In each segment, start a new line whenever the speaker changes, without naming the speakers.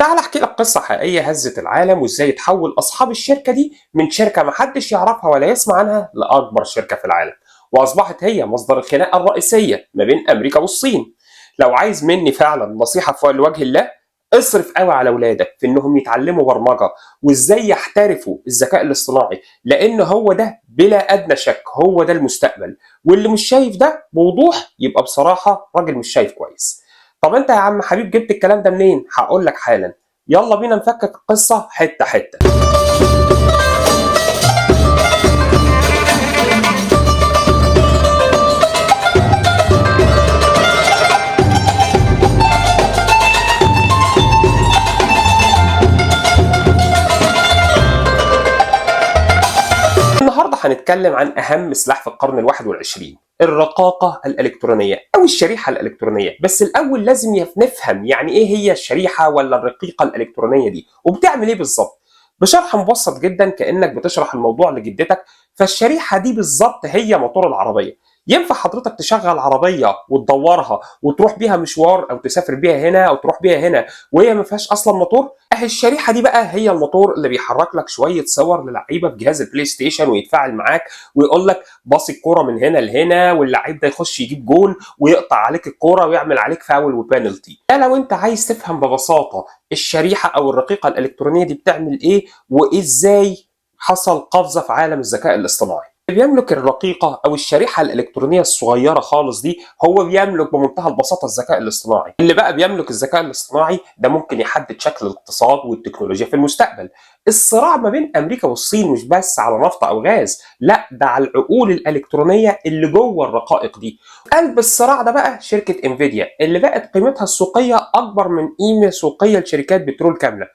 تعال احكي لك قصة حقيقية هزت العالم وازاي تحول اصحاب الشركة دي من شركة محدش يعرفها ولا يسمع عنها لاكبر شركة في العالم، واصبحت هي مصدر الخناقة الرئيسية ما بين امريكا والصين. لو عايز مني فعلا نصيحة فوق لوجه الله، اصرف قوي على اولادك في انهم يتعلموا برمجة وازاي يحترفوا الذكاء الاصطناعي، لان هو ده بلا ادنى شك هو ده المستقبل. واللي مش شايف ده بوضوح يبقى بصراحة راجل مش شايف كويس. طب انت يا عم حبيب جبت الكلام ده منين؟ هقول لك حالا. يلا بينا نفكك القصة حتة حتة. النهارده هنتكلم عن أهم سلاح في القرن الواحد والعشرين، الرقاقة الإلكترونية أو الشريحة الإلكترونية. بس الأول لازم نفهم يعني إيه هي الشريحة ولا الرقيقة الإلكترونية دي وبتعمل إيه بالظبط. بشرح مبسط جدا كأنك بتشرح الموضوع لجدتك، فالشريحة دي بالظبط هي موتور العربية. ينفع حضرتك تشغل عربية وتدورها وتروح بيها مشوار أو تسافر بيها هنا أو تروح بيها هنا وهي ما فيهاش أصلا موتور؟ اهي الشريحه دي بقى هي الموتور اللي بيحرك لك شويه صور للعيبه في جهاز البلاي ستيشن ويتفاعل معاك ويقول لك باصي الكوره من هنا لهنا واللعيب ده يخش يجيب جون ويقطع عليك الكوره ويعمل عليك فاول وبينالتي. ده لو انت عايز تفهم ببساطه الشريحه او الرقيقه الالكترونيه دي بتعمل ايه وازاي حصل قفزه في عالم الذكاء الاصطناعي. اللي بيملك الرقيقة أو الشريحة الإلكترونية الصغيرة خالص دي هو بيملك بمنتهى البساطة الذكاء الاصطناعي. اللي بقى بيملك الذكاء الاصطناعي ده ممكن يحدد شكل الاقتصاد والتكنولوجيا في المستقبل. الصراع ما بين أمريكا والصين مش بس على نفط أو غاز، لا ده على العقول الإلكترونية اللي جوه الرقائق دي. قلب الصراع ده بقى شركة انفيديا اللي بقت قيمتها السوقية أكبر من قيمة سوقية لشركات بترول كاملة.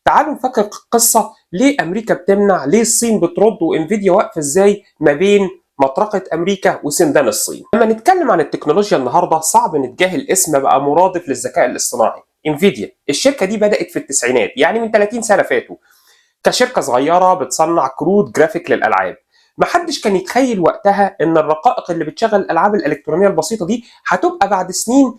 تعالوا نفكر قصة ليه أمريكا بتمنع، ليه الصين بترد، وإنفيديا واقفة إزاي ما بين مطرقة أمريكا وسندان الصين. لما نتكلم عن التكنولوجيا النهاردة صعب نتجاهل اسم بقى مرادف للذكاء الاصطناعي، انفيديا. الشركة دي بدأت في التسعينات، يعني من 30 سنة فاتوا، كشركة صغيرة بتصنع كروت جرافيك للألعاب. محدش كان يتخيل وقتها إن الرقائق اللي بتشغل الألعاب الإلكترونية البسيطة دي هتبقى بعد سنين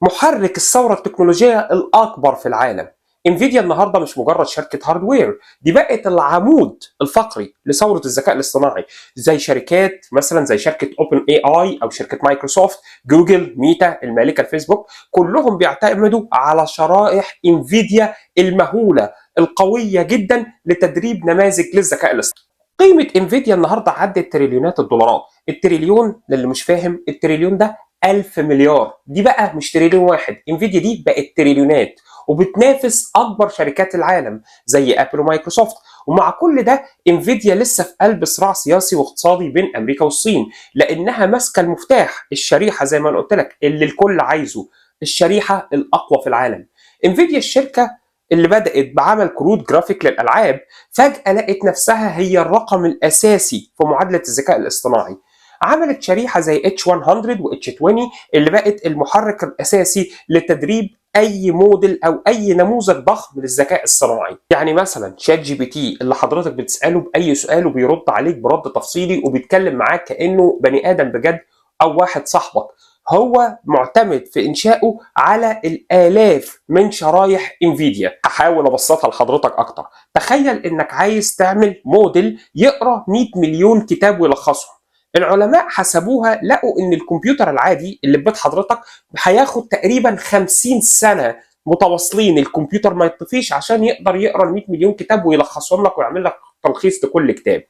محرك الثورة التكنولوجية الأكبر في العالم. انفيديا النهارده مش مجرد شركة هاردوير، دي بقت العمود الفقري لثورة الذكاء الاصطناعي، زي شركات مثلا زي شركة اوبن اي اي او شركة مايكروسوفت، جوجل، ميتا المالكة الفيسبوك، كلهم بيعتمدوا على شرائح انفيديا المهولة القوية جدا لتدريب نماذج للذكاء الاصطناعي. قيمة انفيديا النهارده عدت تريليونات الدولارات. التريليون للي مش فاهم، التريليون ده 1000 مليار، دي بقى مش تريليون واحد، انفيديا دي بقت تريليونات وبتنافس اكبر شركات العالم زي ابل ومايكروسوفت. ومع كل ده انفيديا لسه في قلب صراع سياسي واقتصادي بين امريكا والصين، لانها ماسكه المفتاح، الشريحه زي ما انا قلت لك اللي الكل عايزه، الشريحه الاقوى في العالم. انفيديا الشركه اللي بدأت بعمل كروت جرافيك للألعاب فجأة لقت نفسها هي الرقم الأساسي في معادلة الذكاء الاصطناعي. عملت شريحة زي H100 و H20 اللي بقت المحرك الأساسي لتدريب أي موديل أو أي نموذج ضخم للذكاء الصناعي. يعني مثلا شات جي بي تي اللي حضرتك بتسأله بأي سؤال وبيرد عليك برد تفصيلي وبيتكلم معاك كأنه بني آدم بجد أو واحد صاحبك، هو معتمد في إنشائه على الآلاف من شرايح انفيديا. هحاول أبسطها لحضرتك أكتر. تخيل إنك عايز تعمل موديل يقرأ 100 مليون كتاب ويلخصهم. العلماء حسبوها لقوا ان الكمبيوتر العادي اللي في بيت حضرتك هياخد تقريبا 50 سنه متواصلين الكمبيوتر ما يطفيش عشان يقدر يقرا ال 100 مليون كتاب ويلخصهم لك ويعمل لك تلخيص لكل كتاب.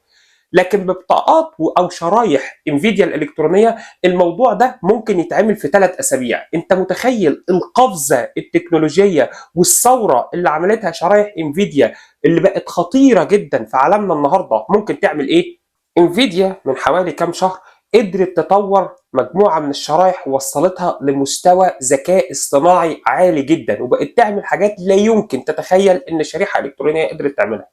لكن ببطاقات او شرايح انفيديا الالكترونيه الموضوع ده ممكن يتعمل في 3 اسابيع. انت متخيل القفزه التكنولوجيه والثوره اللي عملتها شرايح انفيديا اللي بقت خطيره جدا في عالمنا النهارده ممكن تعمل ايه؟ انفيديا من حوالي كام شهر قدرت تطور مجموعة من الشرايح ووصلتها لمستوى ذكاء اصطناعي عالي جدا وبقت تعمل حاجات لا يمكن تتخيل ان شريحة الكترونية قدرت تعملها.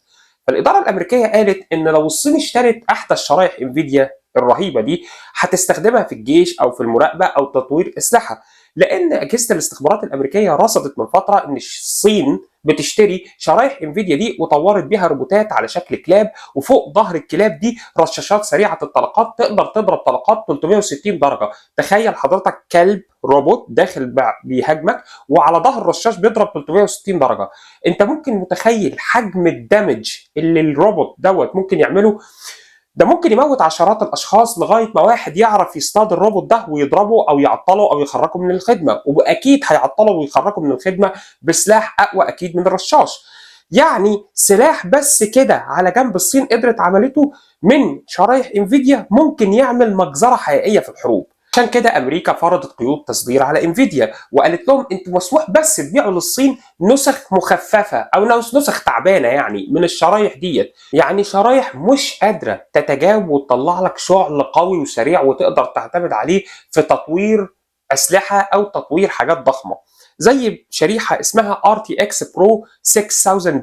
فالإدارة الأمريكية قالت ان لو الصين اشترت احدث شرايح انفيديا الرهيبة دي هتستخدمها في الجيش او في المراقبة او تطوير اسلحة، لان اجهزة الاستخبارات الامريكية رصدت من فترة ان الصين بتشتري شرايح انفيديا دي وطورت بيها روبوتات على شكل كلاب، وفوق ظهر الكلاب دي رشاشات سريعه الطلقات تقدر تضرب طلقات 360 درجه. تخيل حضرتك كلب روبوت داخل بيهاجمك وعلى ظهر الرشاش بيضرب 360 درجه. انت ممكن متخيل حجم الدمج اللي الروبوت دوت ممكن يعمله؟ ده ممكن يموت عشرات الاشخاص لغايه ما واحد يعرف يصطاد الروبوت ده ويضربه او يعطله او يخرجه من الخدمه، واكيد هيعطله ويخرجه من الخدمه بسلاح اقوى اكيد من الرشاش. يعني سلاح بس كده على جنب الصين قدرت عملته من شرايح انفيديا ممكن يعمل مجزره حقيقيه في الحروب. عشان كده امريكا فرضت قيود تصدير على انفيديا وقالت لهم انتوا مسموح بس تبيعوا للصين نسخ مخففه او نسخ تعبانه يعني من الشرايح ديت، يعني شرايح مش قادره تتجاوب وتطلع لك شعل قوي وسريع وتقدر تعتمد عليه في تطوير اسلحه او تطوير حاجات ضخمه. زي شريحه اسمها RTX Pro 6000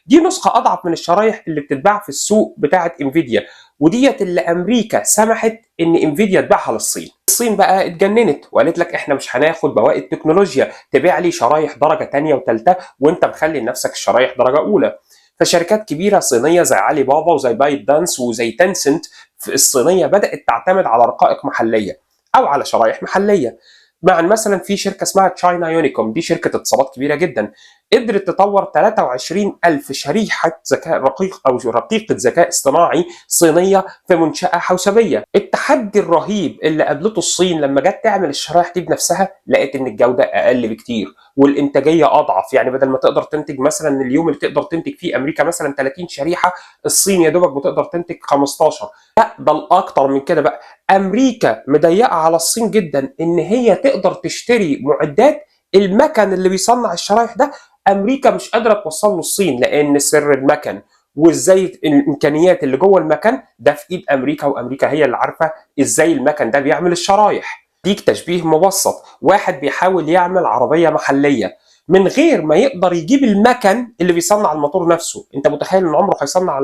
دي نسخه اضعف من الشرايح اللي بتتباع في السوق بتاعه انفيديا، وديت اللي امريكا سمحت ان انفيديا تبيعها للصين. الصين بقى اتجننت وقالت لك احنا مش هناخد بواقي التكنولوجيا تبيع لي شرايح درجه ثانيه وثالثه وانت مخلي لنفسك الشرايح درجه اولى. فشركات كبيره صينيه زي علي بابا وزي بايت دانس وزي تنسنت في الصينيه بدات تعتمد على رقائق محليه او على شرايح محليه. مع مثلا في شركه اسمها تشاينا يونيكوم، دي شركه اتصالات كبيره جدا، قدرت تطور 23,000 شريحه ذكاء رقيق او رقيقه ذكاء اصطناعي صينيه في منشاه حوسبيه. التحدي الرهيب اللي قابلته الصين لما جت تعمل الشرايح دي بنفسها لقيت ان الجوده اقل بكتير والانتاجيه اضعف. يعني بدل ما تقدر تنتج مثلا اليوم اللي تقدر تنتج فيه امريكا مثلا 30 شريحه، الصين يا دوبك بتقدر تنتج 15. لا ده الاكتر من كده بقى، امريكا مضيقه على الصين جدا ان هي تقدر تشتري معدات المكن اللي بيصنع الشرايح ده. امريكا مش قادره توصل له الصين لان سر المكن وازاي الامكانيات اللي جوه المكن ده في ايد امريكا، وامريكا هي اللي عارفه ازاي المكن ده بيعمل الشرايح. ديك تشبيه مبسط، واحد بيحاول يعمل عربيه محليه من غير ما يقدر يجيب المكن اللي بيصنع الموتور نفسه. انت متخيل ان عمره هيصنع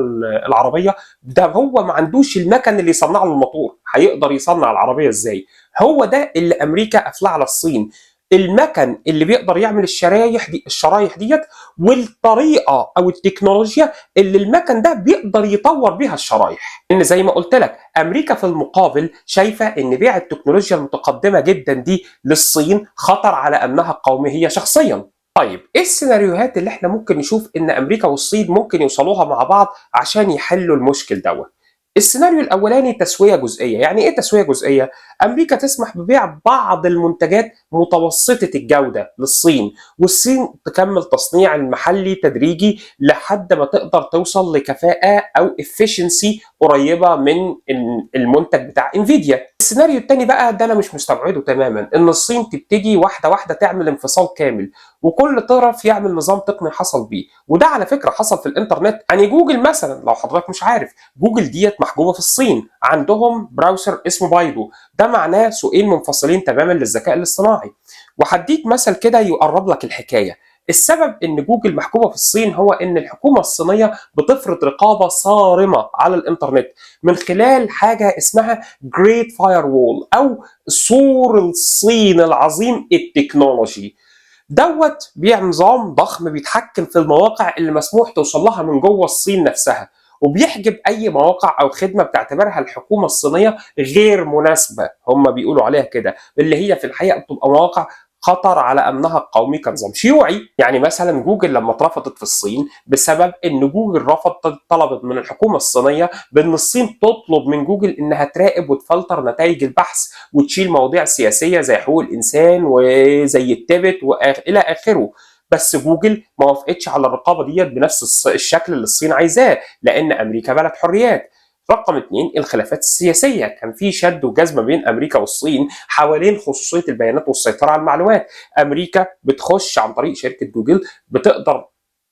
العربيه؟ ده هو ما عندوش المكن اللي يصنع له الموتور، هيقدر يصنع العربيه ازاي؟ هو ده اللي امريكا قافله على الصين، المكن اللي بيقدر يعمل الشرايح ديت والطريقه او التكنولوجيا اللي المكن ده بيقدر يطور بيها الشرايح. ان زي ما قلت لك امريكا في المقابل شايفه ان بيع التكنولوجيا المتقدمه جدا دي للصين خطر على امنها القومي هي شخصيا. طيب ايه السيناريوهات اللي احنا ممكن نشوف ان امريكا والصين ممكن يوصلوها مع بعض عشان يحلوا المشكل دوت؟ السيناريو الاولاني تسويه جزئيه. يعني ايه تسويه جزئيه؟ امريكا تسمح ببيع بعض المنتجات متوسطه الجوده للصين، والصين تكمل تصنيع المحلي تدريجي لحد ما تقدر توصل لكفاءه او efficiency قريبه من المنتج بتاع انفيديا. السيناريو الثاني بقى ده انا مش مستبعده تماما، ان الصين تبتدي واحده واحده تعمل انفصال كامل وكل طرف يعمل نظام تقني حصل بيه. وده على فكره حصل في الانترنت. يعني جوجل مثلا لو حضرتك مش عارف، جوجل ديت محجوبه في الصين، عندهم براوسر اسمه بايدو، ده معناه سوقين منفصلين تماما للذكاء الاصطناعي. وهديك مثل كده يقرب لك الحكايه. السبب ان جوجل محكومه في الصين هو ان الحكومه الصينيه بتفرض رقابه صارمه على الانترنت من خلال حاجه اسمها جريت فاير وول او سور الصين العظيم التكنولوجي. دوت بيعمل نظام ضخم بيتحكم في المواقع اللي مسموح توصل لها من جوه الصين نفسها، وبيحجب اي مواقع او خدمه بتعتبرها الحكومه الصينيه غير مناسبه، هم بيقولوا عليها كده، اللي هي في الحقيقه بتبقى مواقع خطر على امنها القومي كنظام شيوعي. يعني مثلا جوجل لما اترفضت في الصين بسبب ان جوجل طلبت من الحكومه الصينيه بان الصين تطلب من جوجل انها تراقب وتفلتر نتائج البحث وتشيل مواضيع سياسيه زي حقوق الانسان وزي التبت والى اخره. بس جوجل ما وافقتش على الرقابه ديت بنفس الشكل اللي الصين عايزاه، لان امريكا بلد حريات. رقم 2 الخلافات السياسيه، كان في شد وجذب بين امريكا والصين حوالين خصوصيه البيانات والسيطره على المعلومات. امريكا بتخش عن طريق شركه جوجل بتقدر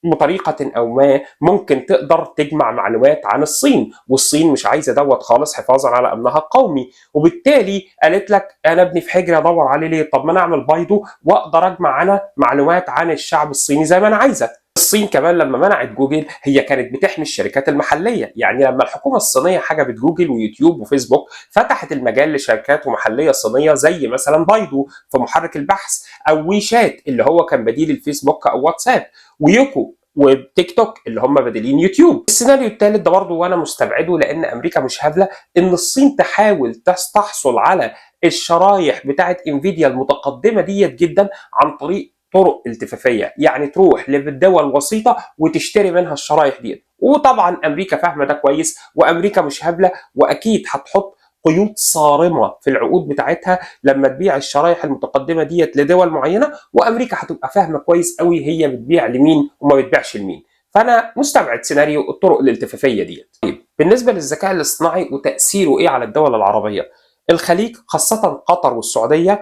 بطريقه او ما ممكن تقدر تجمع معلومات عن الصين، والصين مش عايزه دوت خالص حفاظا على امنها القومي، وبالتالي قالت لك انا ابني في حجر ادور عليه ليه؟ طب ما انا اعمل بايدو واقدر اجمع انا معلومات عن الشعب الصيني زي ما انا عايزه. الصين كمان لما منعت جوجل هي كانت بتحمي الشركات المحليه، يعني لما الحكومه الصينيه حجبت جوجل ويوتيوب وفيسبوك فتحت المجال لشركات محليه صينيه زي مثلا بايدو في محرك البحث، او ويشات اللي هو كان بديل الفيسبوك او واتساب، ويوكو وتيك توك اللي هم بديلين يوتيوب. السيناريو الثالث ده برضه وانا مستبعده لان امريكا مش هبله، ان الصين تحاول تحصل على الشرايح بتاعه انفيديا المتقدمه ديت جدا عن طريق طرق التفافيه، يعني تروح للدول وسيطه وتشتري منها الشرايح ديت. وطبعا امريكا فاهمه ده كويس، وامريكا مش هبله، واكيد هتحط قيود صارمه في العقود بتاعتها لما تبيع الشرايح المتقدمه ديت لدول معينه، وامريكا هتبقى فاهمه كويس قوي هي بتبيع لمين وما بتبيعش لمين. فانا مستبعد سيناريو الطرق الالتفافيه ديت. طيب بالنسبه للذكاء الاصطناعي وتاثيره ايه على الدول العربيه، الخليج خاصه قطر والسعوديه،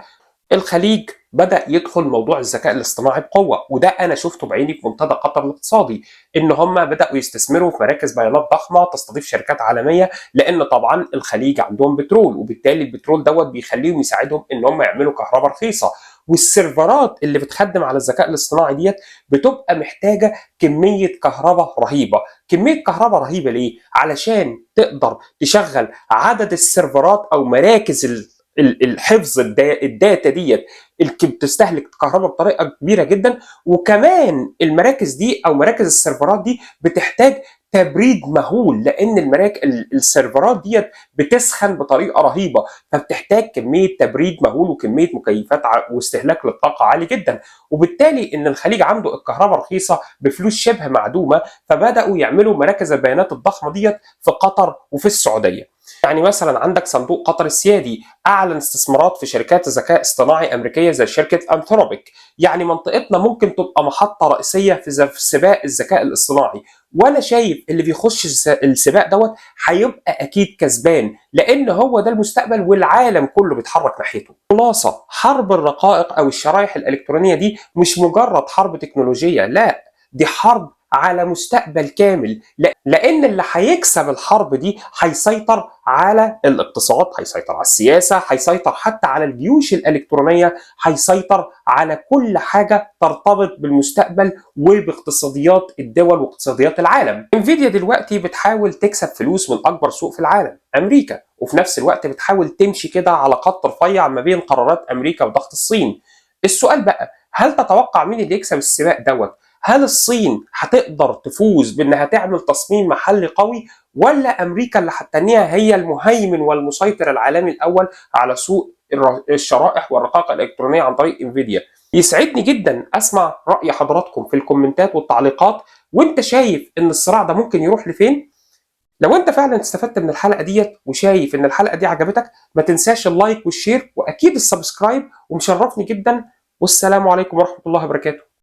الخليج بدأ يدخل موضوع الذكاء الاصطناعي بقوة، وده أنا شفته بعيني في منتدى قطر الاقتصادي، إن هم بدأوا يستثمروا في مراكز بيانات ضخمة تستضيف شركات عالمية، لأن طبعا الخليج عندهم بترول، وبالتالي البترول دوت بيخليهم يساعدهم إن هم يعملوا كهرباء رخيصة. والسيرفرات اللي بتخدم على الذكاء الاصطناعي ديت بتبقى محتاجة كمية كهرباء رهيبة. كمية كهرباء رهيبة ليه؟ علشان تقدر تشغل عدد السيرفرات أو مراكز الحفظ الداتا ديت بتستهلك كهرباء بطريقه كبيره جدا. وكمان المراكز دي او مراكز السيرفرات دي بتحتاج تبريد مهول، لان السيرفرات ديت بتسخن بطريقه رهيبه، فبتحتاج كميه تبريد مهول وكميه مكيفات واستهلاك للطاقه عالي جدا. وبالتالي ان الخليج عنده الكهرباء رخيصه بفلوس شبه معدومه، فبداوا يعملوا مراكز البيانات الضخمه ديت في قطر وفي السعوديه. يعني مثلا عندك صندوق قطر السيادي اعلن استثمارات في شركات ذكاء اصطناعي امريكيه زي شركه انثروبيك. يعني منطقتنا ممكن تبقى محطه رئيسيه في سباق الذكاء الاصطناعي، وانا شايف اللي بيخش السباق دوت هيبقى اكيد كسبان، لان هو ده المستقبل والعالم كله بيتحرك ناحيته. خلاصه، حرب الرقائق او الشرايح الالكترونيه دي مش مجرد حرب تكنولوجيه، لا، دي حرب على مستقبل كامل، لان اللي هيكسب الحرب دي هيسيطر على الاقتصاد، هيسيطر على السياسه، هيسيطر حتى على الجيوش الالكترونيه، هيسيطر على كل حاجه ترتبط بالمستقبل وباقتصاديات الدول واقتصاديات العالم. انفيديا دلوقتي بتحاول تكسب فلوس من اكبر سوق في العالم امريكا، وفي نفس الوقت بتحاول تمشي كده على خط رفيع ما بين قرارات امريكا وضغط الصين. السؤال بقى، هل تتوقع مين اللي يكسب السباق دوت؟ هل الصين هتقدر تفوز بانها تعمل تصميم محلي قوي، ولا امريكا اللي هتتنيها هي المهيمن والمسيطر العالمي الاول على سوق الشرائح والرقائق الالكترونيه عن طريق انفيديا؟ يسعدني جدا اسمع راي حضراتكم في الكومنتات والتعليقات، وانت شايف ان الصراع ده ممكن يروح لفين؟ لو انت فعلا استفدت من الحلقه ديت وشايف ان الحلقه دي عجبتك، ما تنساش اللايك والشير واكيد السبسكرايب، ومشرفني جدا. والسلام عليكم ورحمه الله وبركاته.